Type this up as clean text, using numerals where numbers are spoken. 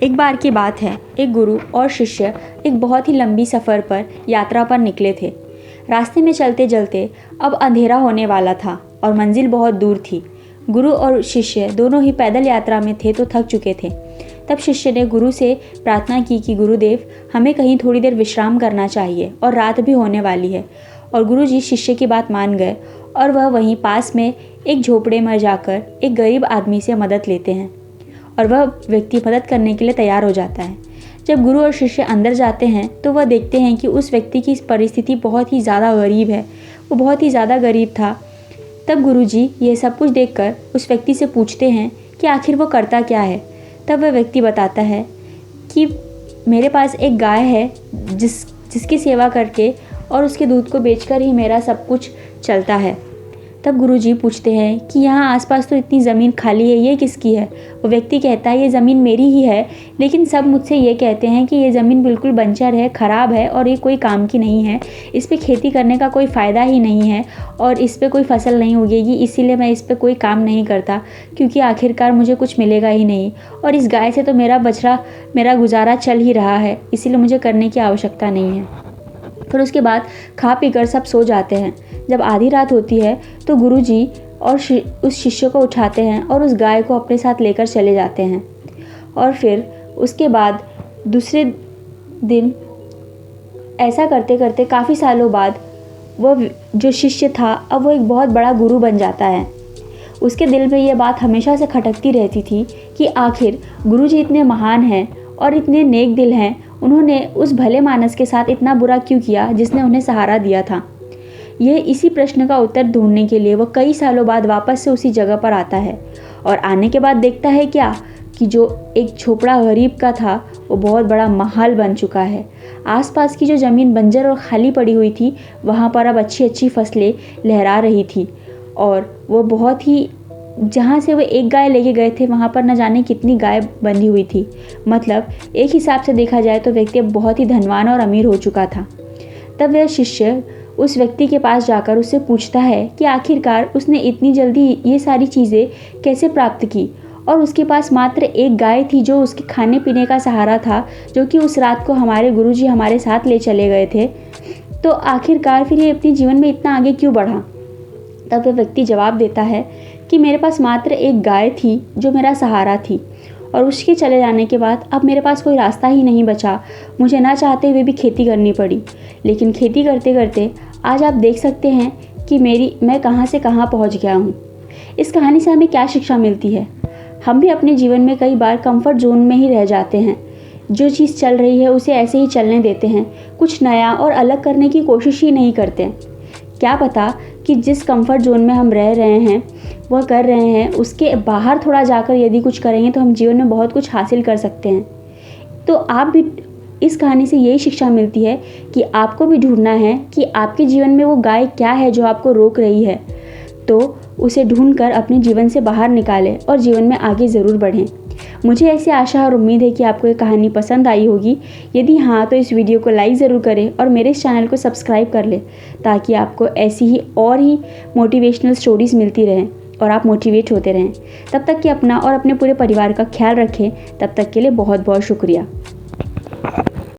एक बार की बात है, एक गुरु और शिष्य एक बहुत ही लंबी सफ़र पर यात्रा पर निकले थे। रास्ते में चलते चलते अब अंधेरा होने वाला था और मंजिल बहुत दूर थी। गुरु और शिष्य दोनों ही पैदल यात्रा में थे तो थक चुके थे। तब शिष्य ने गुरु से प्रार्थना की कि गुरुदेव, हमें कहीं थोड़ी देर विश्राम करना चाहिए और रात भी होने वाली है। और गुरु जी शिष्य की बात मान गए और वह वहीं पास में एक झोपड़े में जाकर एक गरीब आदमी से मदद लेते हैं और वह व्यक्ति मदद करने के लिए तैयार हो जाता है। जब गुरु और शिष्य अंदर जाते हैं तो वह देखते हैं कि उस व्यक्ति की परिस्थिति बहुत ही ज़्यादा गरीब है। वो बहुत ही ज़्यादा गरीब था। तब गुरु जी ये सब कुछ देखकर उस व्यक्ति से पूछते हैं कि आखिर वो करता क्या है। तब वह व्यक्ति बताता है कि मेरे पास एक गाय है जिसकी सेवा करके और उसके दूध को बेचकर ही मेरा सब कुछ चलता है। तब गुरुजी पूछते हैं कि यहाँ आसपास तो इतनी ज़मीन खाली है, ये किसकी है। वो व्यक्ति कहता है ये ज़मीन मेरी ही है, लेकिन सब मुझसे ये कहते हैं कि ये ज़मीन बिल्कुल बंजर है, ख़राब है और ये कोई काम की नहीं है, इस पर खेती करने का कोई फ़ायदा ही नहीं है और इस पर कोई फसल नहीं उगेगी, इसीलिए मैं इस पर कोई काम नहीं करता, क्योंकि आखिरकार मुझे कुछ मिलेगा ही नहीं और इस गाय से तो मेरा गुजारा चल ही रहा है, इसीलिए मुझे करने की आवश्यकता नहीं है। फिर उसके बाद खा पी कर सब सो जाते हैं। जब आधी रात होती है तो गुरुजी और उस शिष्य को उठाते हैं और उस गाय को अपने साथ लेकर चले जाते हैं। और फिर उसके बाद दूसरे दिन ऐसा करते करते काफ़ी सालों बाद वह जो शिष्य था अब वो एक बहुत बड़ा गुरु बन जाता है। उसके दिल में ये बात हमेशा से खटकती रहती थी कि आखिर गुरुजी इतने महान हैं और इतने नेक दिल हैं, उन्होंने उस भले मानस के साथ इतना बुरा क्यों किया जिसने उन्हें सहारा दिया था। यह इसी प्रश्न का उत्तर ढूंढने के लिए वो कई सालों बाद वापस से उसी जगह पर आता है और आने के बाद देखता है क्या कि जो एक झोपड़ा गरीब का था वो बहुत बड़ा महल बन चुका है। आसपास की जो ज़मीन बंजर और खाली पड़ी हुई थी वहाँ पर अब अच्छी अच्छी फसलें लहरा रही थी और वो बहुत ही जहाँ से वो एक गाय लेके गए थे वहाँ पर न जाने कितनी गाय बंधी हुई थी। मतलब एक हिसाब से देखा जाए तो व्यक्ति बहुत ही धनवान और अमीर हो चुका था। तब वह शिष्य उस व्यक्ति के पास जाकर उससे पूछता है कि आखिरकार उसने इतनी जल्दी ये सारी चीज़ें कैसे प्राप्त की और उसके पास मात्र एक गाय थी जो उसके खाने पीने का सहारा था, जो कि उस रात को हमारे गुरुजी हमारे साथ ले चले गए थे। तो आखिरकार फिर ये अपने जीवन में इतना आगे क्यों बढ़ा। तब वह व्यक्ति जवाब देता है कि मेरे पास मात्र एक गाय थी जो मेरा सहारा थी और उसके चले जाने के बाद अब मेरे पास कोई रास्ता ही नहीं बचा। मुझे ना चाहते हुए भी खेती करनी पड़ी, लेकिन खेती करते करते आज आप देख सकते हैं कि मैं कहाँ से कहाँ पहुँच गया हूँ। इस कहानी से हमें क्या शिक्षा मिलती है। हम भी अपने जीवन में कई बार कंफर्ट जोन में ही रह जाते हैं। जो चीज़ चल रही है उसे ऐसे ही चलने देते हैं, कुछ नया और अलग करने की कोशिश ही नहीं करते। क्या पता कि जिस कंफर्ट जोन में हम रह रहे हैं वह कर रहे हैं, उसके बाहर थोड़ा जाकर यदि कुछ करेंगे तो हम जीवन में बहुत कुछ हासिल कर सकते हैं। तो आप भी इस कहानी से यही शिक्षा मिलती है कि आपको भी ढूंढना है कि आपके जीवन में वो गाय क्या है जो आपको रोक रही है, तो उसे ढूंढकर अपने जीवन से बाहर निकालें और जीवन में आगे ज़रूर बढ़ें। मुझे ऐसी आशा और उम्मीद है कि आपको ये कहानी पसंद आई होगी। यदि हाँ तो इस वीडियो को लाइक ज़रूर करें और मेरे इस चैनल को सब्सक्राइब कर लें ताकि आपको ऐसी ही और ही मोटिवेशनल स्टोरीज़ मिलती रहें और आप मोटिवेट होते रहें। तब तक कि अपना और अपने पूरे परिवार का ख्याल रखें। तब तक के लिए बहुत बहुत शुक्रिया।